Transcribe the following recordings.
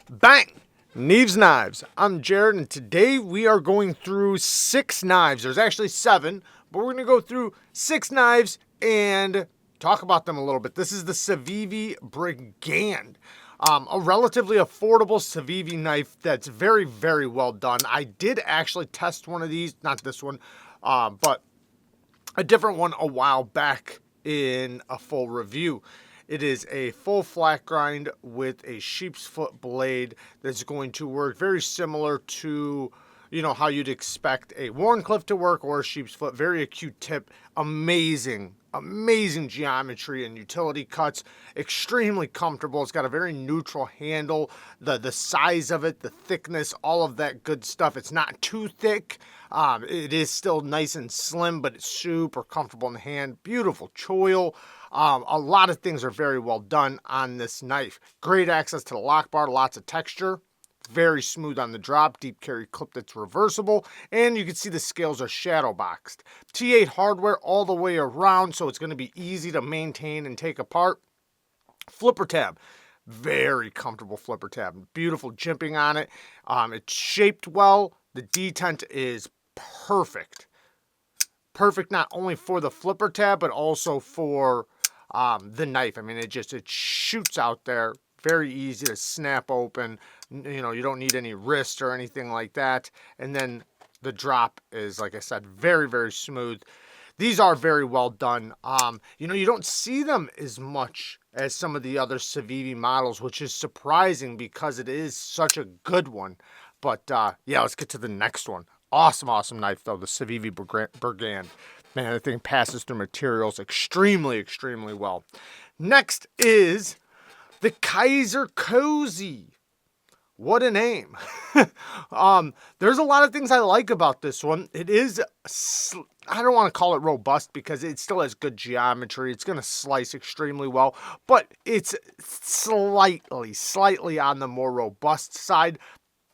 Bang! Neeves Knives. I'm Jared, and today we are going through 6 knives. There's actually 7, but we're going to go through 6 knives and talk about them a little bit. This is the Savivi Brigand. A relatively affordable Savivi knife that's very, very well done. I did actually test one of these, not this one, but a different one a while back in a full review. It is a full flat grind with a sheep's foot blade that's going to work very similar to, how you'd expect a Wharncliffe to work or a sheep's foot. Very acute tip, amazing geometry and utility cuts, extremely comfortable. It's got a very neutral handle, the size of it, the thickness, all of that good stuff. It's not too thick. It is still nice and slim, but it's super comfortable in the hand. Beautiful choil. A lot of things are very well done on this knife. Great access to the lock bar, lots of texture. Very smooth on the drop, deep carry clip that's reversible, and you can see the scales are shadow boxed. T8 hardware all the way around, so it's going to be easy to maintain and take apart. Flipper tab, very comfortable flipper tab. Beautiful jimping on it. It's shaped well. The detent is perfect. Perfect not only for the flipper tab, but also for the knife. I mean, it shoots out there. Very easy to snap open. You don't need any wrist or anything like that. And then the drop is, like I said, very, very smooth. These are very well done. You don't see them as much as some of the other Savivi models, which is surprising because it is such a good one. But yeah, let's get to the next one. Awesome knife, though, the Savivi Brigand. Man, the thing passes through materials extremely well. Next is the Kizer Cozy. What a name. There's a lot of things I like about this one. It is, I don't want to call it robust because it still has good geometry. It's going to slice extremely well, but it's slightly on the more robust side.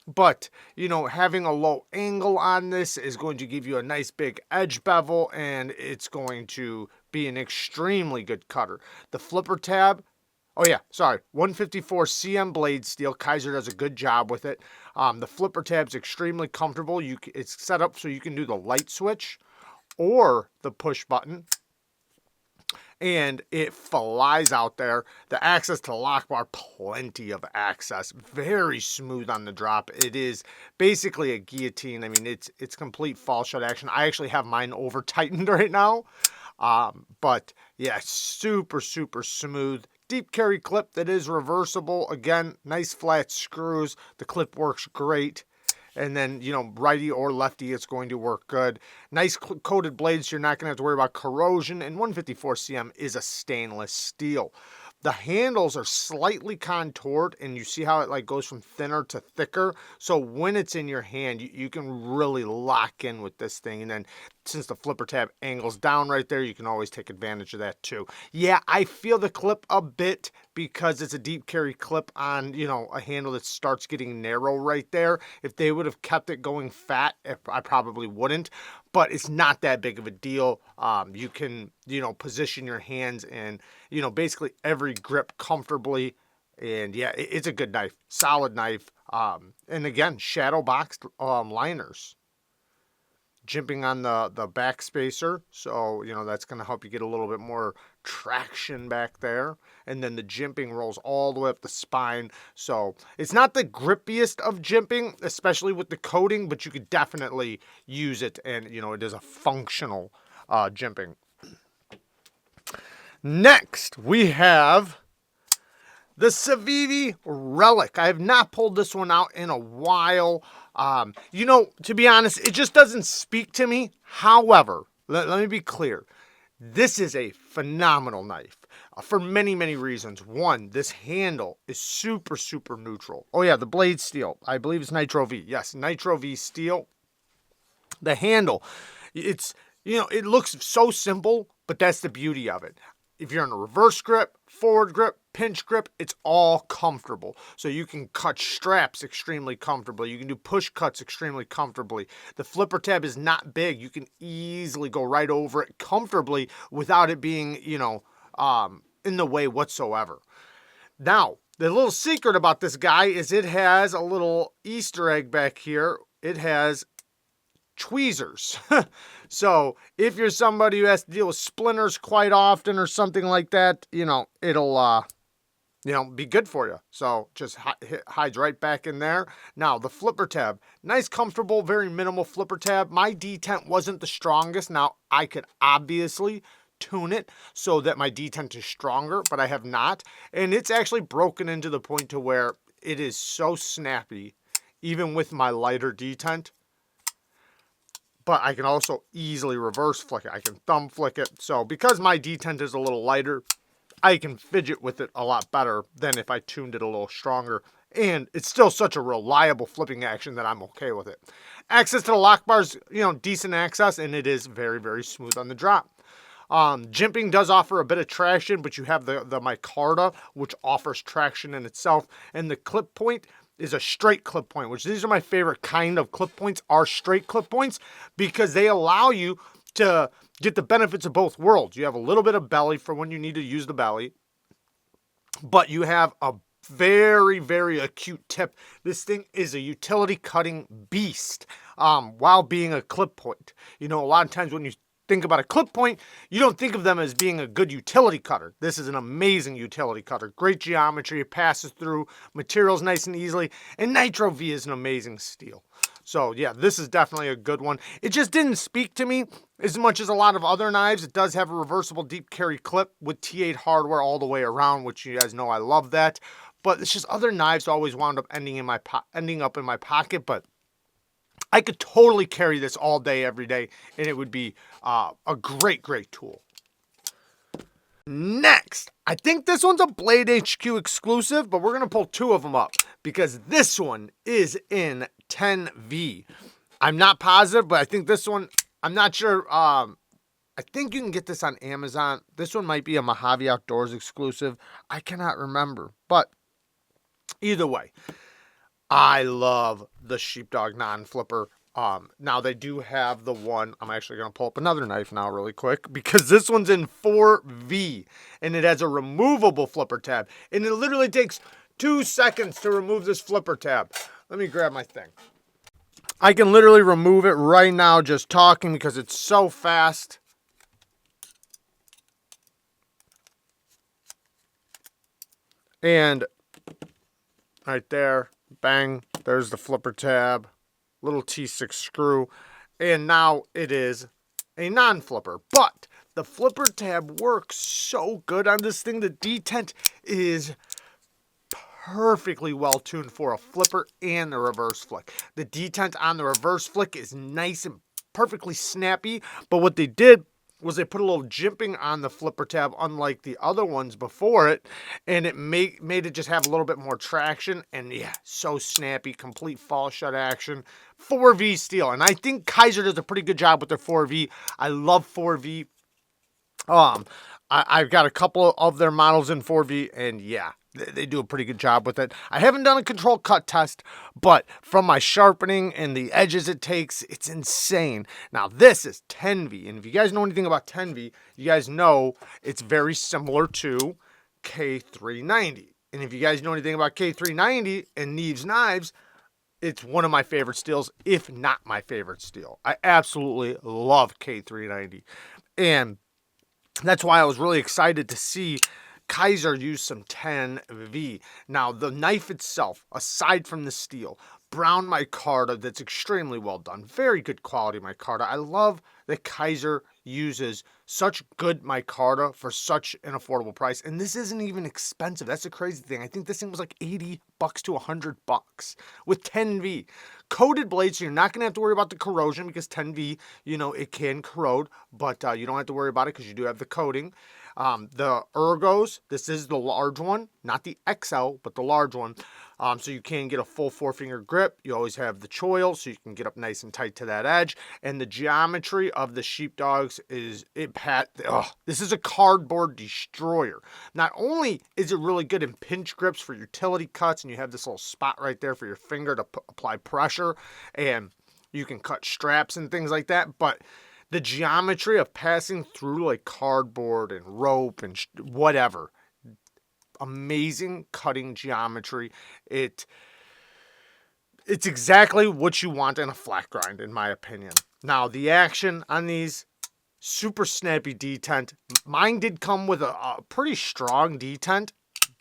But, having a low angle on this is going to give you a nice big edge bevel, and it's going to be an extremely good cutter. The flipper tab, 154 cm blade steel. Kizer does a good job with it. The flipper tab's extremely comfortable. It's set up so you can do the light switch or the push button, and it flies out there. The access to the lock bar, plenty of access. Very smooth on the drop. It is basically a guillotine. I mean, it's complete fall shut action. I actually have mine over tightened right now. But yeah, super smooth. Deep carry clip that is reversible. Again, nice flat screws. The clip works great. And then, righty or lefty, it's going to work good. Nice coated blades, so you're not going to have to worry about corrosion. And 154 cm is a stainless steel. The handles are slightly contoured, and you see how it goes from thinner to thicker. So when it's in your hand, you can really lock in with this thing. And then since the flipper tab angles down right there, you can always take advantage of that too. Yeah, I feel the clip a bit because it's a deep carry clip on, a handle that starts getting narrow right there. If they would have kept it going fat, I probably wouldn't. But it's not that big of a deal. You can, position your hands in, basically every grip comfortably. And yeah, it's a good knife, solid knife. And again, shadow boxed liners. Jimping on the back spacer, so that's going to help you get a little bit more traction back there. And then the jimping rolls all the way up the spine, so it's not the grippiest of jimping, especially with the coating, but you could definitely use it, and it is a functional jimping. Next we have the Savivi Relic. I have not pulled this one out in a while. To be honest, it just doesn't speak to me. However, let me be clear. This is a phenomenal knife for many reasons. One, this handle is super neutral. Oh yeah, the blade steel. I believe it's Nitro V. Yes, Nitro V steel. The handle, it looks so simple, but that's the beauty of it. If you're in a reverse grip, forward grip, pinch grip, it's all comfortable. So you can cut straps extremely comfortably. You can do push cuts extremely comfortably. The flipper tab is not big. You can easily go right over it comfortably without it being, in the way whatsoever. Now, The little secret about this guy is it has a little Easter egg back here. It has tweezers. So if you're somebody who has to deal with splinters quite often or something like that, it'll be good for you. So just hides right back in there. Now the flipper tab, nice, comfortable, very minimal flipper tab. My detent wasn't the strongest. Now I could obviously tune it so that my detent is stronger, but I have not. And it's actually broken into the point to where it is so snappy, even with my lighter detent. But I can also easily reverse flick it. I can thumb flick it. So because my detent is a little lighter, I can fidget with it a lot better than if I tuned it a little stronger. And it's still such a reliable flipping action that I'm okay with it. Access to the lock bars, decent access, and it is very, very smooth on the drop. Jimping does offer a bit of traction, but you have the micarta, which offers traction in itself. And the clip point is a straight clip point, which these are my favorite kind of clip points, are straight clip points, because they allow you to get the benefits of both worlds. You have a little bit of belly for when you need to use the belly, but you have a very, very acute tip. This thing is a utility cutting beast, while being a clip point. A lot of times when you think about a clip point, you don't think of them as being a good utility cutter. This is an amazing utility cutter. Great geometry, it passes through materials nice and easily, and Nitro V is an amazing steel. So yeah, this is definitely a good one. It just didn't speak to me as much as a lot of other knives. It does have a reversible deep carry clip with T8 hardware all the way around, which you guys know I love that. But it's just other knives always wound up ending up in my pocket, but I could totally carry this all day, every day, and it would be a great, great tool. Next, I think this one's a Blade HQ exclusive, but we're going to pull two of them up because this one is in 10V. I'm not positive, but I think this one, I'm not sure. I think you can get this on Amazon. This one might be a Mojave Outdoors exclusive. I cannot remember, but either way, I love the Sheepdog non-flipper. Now they do have the one, I'm actually going to pull up another knife now really quick because this one's in 4V and it has a removable flipper tab. And it literally takes 2 seconds to remove this flipper tab. Let me grab my thing. I can literally remove it right now just talking because it's so fast. And right there, bang, there's the flipper tab, little T6 screw, and now it is a non-flipper. But the flipper tab works so good on this thing. The detent is perfectly well tuned for a flipper and the reverse flick. The detent on the reverse flick is nice and perfectly snappy, but what they did was they put a little jimping on the flipper tab, unlike the other ones before it, and it made it just have a little bit more traction, and yeah, so snappy, complete fall shut action. 4V steel, and I think Kizer does a pretty good job with their 4V. I love 4V. I've got a couple of their models in 4V, and yeah, they do a pretty good job with it. I haven't done a control cut test, but from my sharpening and the edges it takes, it's insane. Now, this is 10V, and if you guys know anything about 10V, you guys know it's very similar to K390. And if you guys know anything about K390 and Neeves knives, it's one of my favorite steels, if not my favorite steel. I absolutely love K390. And that's why I was really excited to see Kizer use some 10V. Now, the knife itself, aside from the steel, brown micarta that's extremely well done. Very good quality micarta. I love that Kizer uses such good micarta for such an affordable price. And this isn't even expensive. That's the crazy thing. I think this thing was like $80 to $100 with 10V. Coated blades, so you're not going to have to worry about the corrosion because 10V, it can corrode, but you don't have to worry about it because you do have the coating. The ergos, this is the large one, not the XL, but the large one. So you can get a full 4-finger grip. You always have the choil, so you can get up nice and tight to that edge. And the geometry of the Sheepdogs is, this is a cardboard destroyer. Not only is it really good in pinch grips for utility cuts, and you have this little spot right there for your finger to apply pressure, and you can cut straps and things like that, but the geometry of passing through like cardboard and rope and whatever, amazing cutting geometry. It's exactly what you want in a flat grind, in my opinion. Now, the action on these, super snappy detent. Mine did come with a pretty strong detent,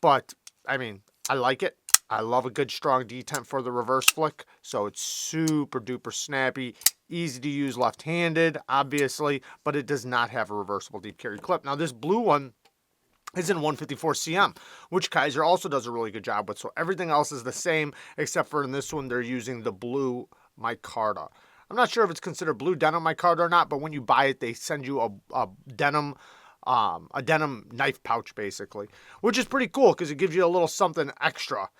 but I mean, I like it. I love a good strong detent for the reverse flick. So it's super duper snappy, easy to use left-handed, obviously, but it does not have a reversible deep carry clip. Now, this blue one is in 154 cm, which Kizer also does a really good job with. So everything else is the same, except for in this one, they're using the blue micarta. I'm not sure if it's considered blue denim micarta or not, but when you buy it, they send you a denim knife pouch, basically, which is pretty cool because it gives you a little something extra.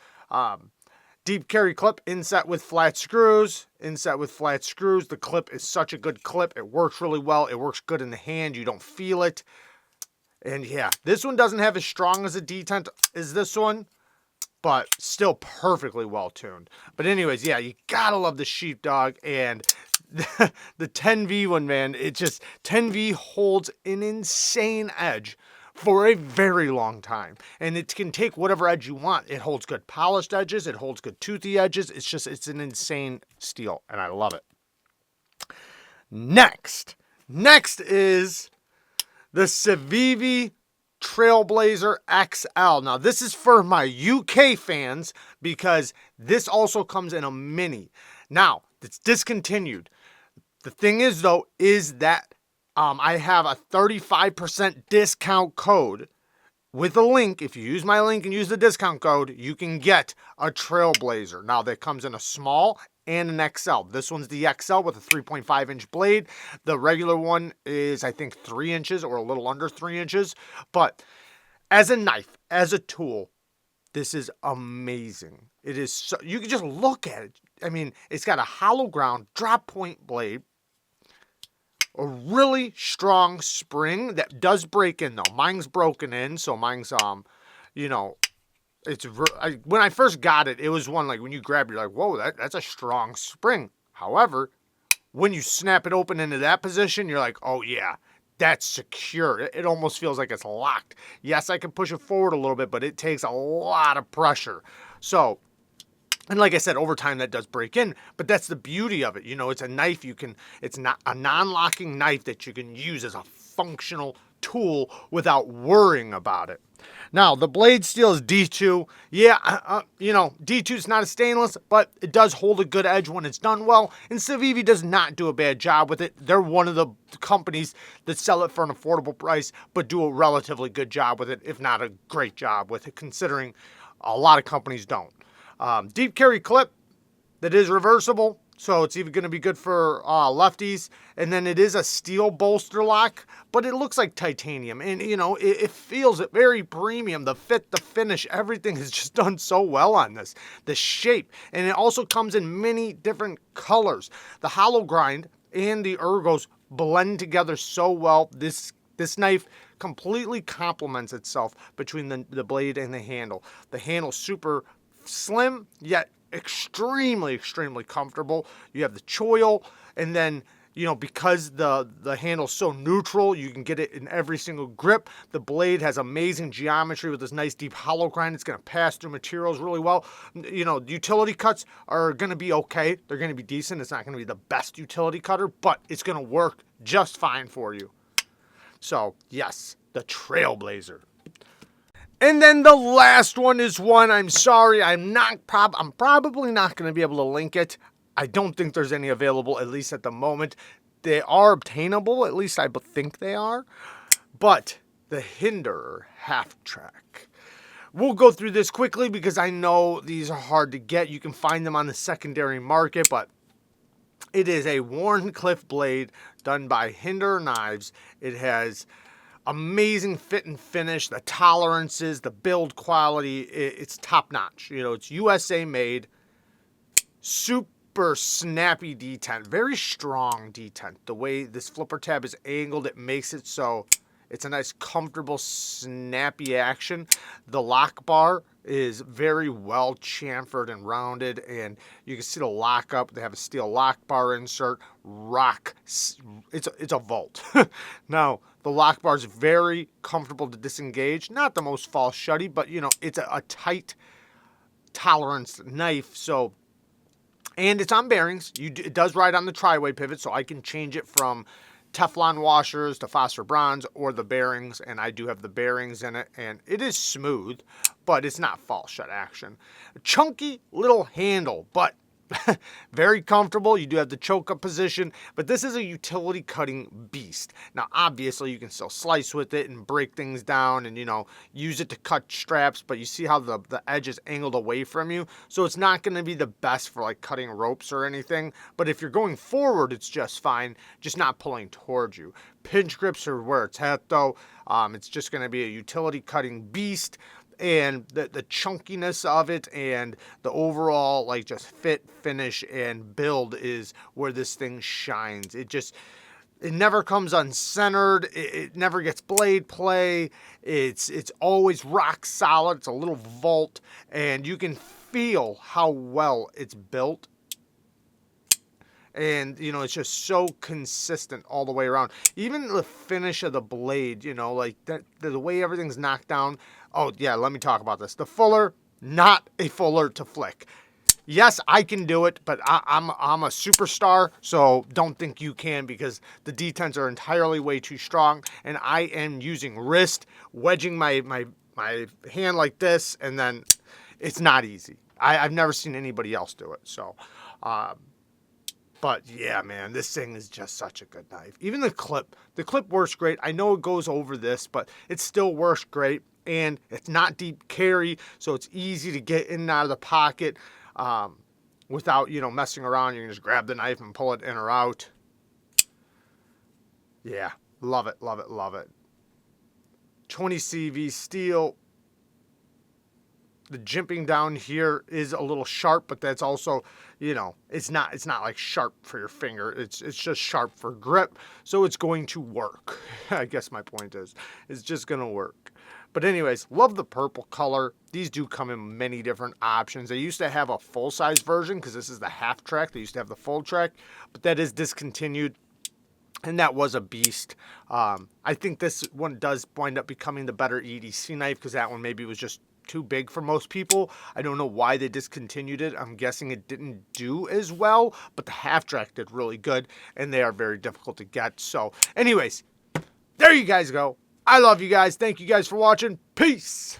Deep carry clip, inset with flat screws. The clip is such a good clip. It works really well. It works good in the hand. You don't feel it. And yeah, this one doesn't have as strong as a detent as this one, but still perfectly well tuned. But anyways, yeah, you gotta love the Sheepdog, and the 10V one, man. It just, 10V holds an insane edge for a very long time, and it can take whatever edge you want. It holds good polished edges, it holds good toothy edges. It's an insane steel, and I love it. Next is the SAVIVI TRAILBLAZER XL. Now, this is for my UK fans because this also comes in a mini. Now, it's discontinued. The thing is, though, is that I have a 35% discount code with a link. If you use my link and use the discount code, you can get a TRAILBLAZER. Now, that comes in a small and an XL. This one's the XL with a 3.5 inch blade. The regular one is, I think, 3 inches or a little under 3 inches. But as a knife, as a tool, this is amazing. It is so, you can just look at it. I mean, it's got a hollow ground drop point blade, a really strong spring that does break in, though. Mine's broken in, so mine's you know, it's when I first got it, it was one like when you grab it, you're like, whoa, that's a strong spring. However, when you snap it open into that position, you're like, oh yeah, that's secure. It almost feels like it's locked. Yes, I can push it forward a little bit, but it takes a lot of pressure. So, and like I said, over time that does break in, but that's the beauty of it. You know, it's a knife it's not a non-locking knife that you can use as a functional tool without worrying about it. Now, the blade steel is D2. Yeah, you know, D2 is not a stainless, but it does hold a good edge when it's done well, and CIVIVI does not do a bad job with it. They're one of the companies that sell it for an affordable price, but do a relatively good job with it, if not a great job with it, considering a lot of companies don't. Deep carry clip that is reversible, so it's even going to be good for lefties. And then it is a steel bolster lock, but it looks like titanium, and you know, it feels very premium. The fit, the finish, everything is just done so well on this. The shape, and it also comes in many different colors. The hollow grind and the ergos blend together so well. This knife completely complements itself between the blade and the handle. The handle's super slim, yet extremely comfortable. You have the choil, and then, you know, because the handle's so neutral, you can get it in every single grip. The blade has amazing geometry with this nice deep hollow grind. It's going to pass through materials really well. You know, utility cuts are going to be okay. They're going to be decent. It's not going to be the best utility cutter, but it's going to work just fine for you. So, yes, the TRAILBLAZER. And then the last one is one, I'm sorry, I'm probably not going to be able to link it. I don't think there's any available, at least at the moment. They are obtainable, at least I think they are. But the Hinderer half track. We'll go through this quickly because I know these are hard to get. You can find them on the secondary market, but it is a Wharncliffe blade done by Kizer Knives. It has amazing fit and finish, the tolerances, the build quality, it's top notch. You know, it's USA made, super snappy detent, very strong detent. The way this flipper tab is angled, it makes it so it's a nice, comfortable, snappy action. The lock bar is very well chamfered and rounded, and you can see the lockup. They have a steel lock bar insert. It's a Volt. Now the lock bar is very comfortable to disengage. Not the most fall shutty, but you know, it's a tight tolerance knife. So, and it's on bearings. It does ride on the tri-way pivot, so I can change it from Teflon washers to phosphor bronze or the bearings, and I do have the bearings in it, and it is smooth, but it's not fall shut action. A chunky little handle, but very comfortable. You do have the choke up position, but this is a utility cutting beast. Now, obviously, you can still slice with it and break things down and, you know, use it to cut straps, but you see how the edge is angled away from you. So it's not going to be the best for like cutting ropes or anything, but if you're going forward, it's just fine, just not pulling towards you. Pinch grips are where it's at though. It's just going to be a utility cutting beast. And the chunkiness of it and the overall like just fit, finish, and build is where this thing shines. It never comes uncentered. It never gets blade play. It's always rock solid. It's a little Volt, and you can feel how well it's built. And, you know, it's just so consistent all the way around. Even the finish of the blade, you know, like the way everything's knocked down. Oh, yeah, let me talk about this. The fuller, not a fuller to flick. Yes, I can do it, but I'm a superstar, so don't think you can, because the detents are entirely way too strong, and I am using wrist, wedging my hand like this, and then it's not easy. I've never seen anybody else do it, so... But yeah, man, this thing is just such a good knife. Even the clip works great. I know it goes over this, but it still works great. And it's not deep carry, so it's easy to get in and out of the pocket without, you know, messing around. You can just grab the knife and pull it in or out. Yeah, love it, love it, love it. 20 CV steel. The jimping down here is a little sharp, but that's also, you know, it's not like sharp for your finger. It's just sharp for grip, so it's going to work. I guess my point is, it's just going to work. But anyways, love the purple color. These do come in many different options. They used to have a full-size version because this is the half track. They used to have the full track, but that is discontinued. And that was a beast. I think this one does wind up becoming the better EDC knife because that one maybe was just too big for most people. I don't know why they discontinued it. I'm guessing it didn't do as well, but the half track did really good, and they are very difficult to get. So anyways, there you guys go. I love you guys. Thank you guys for watching. Peace.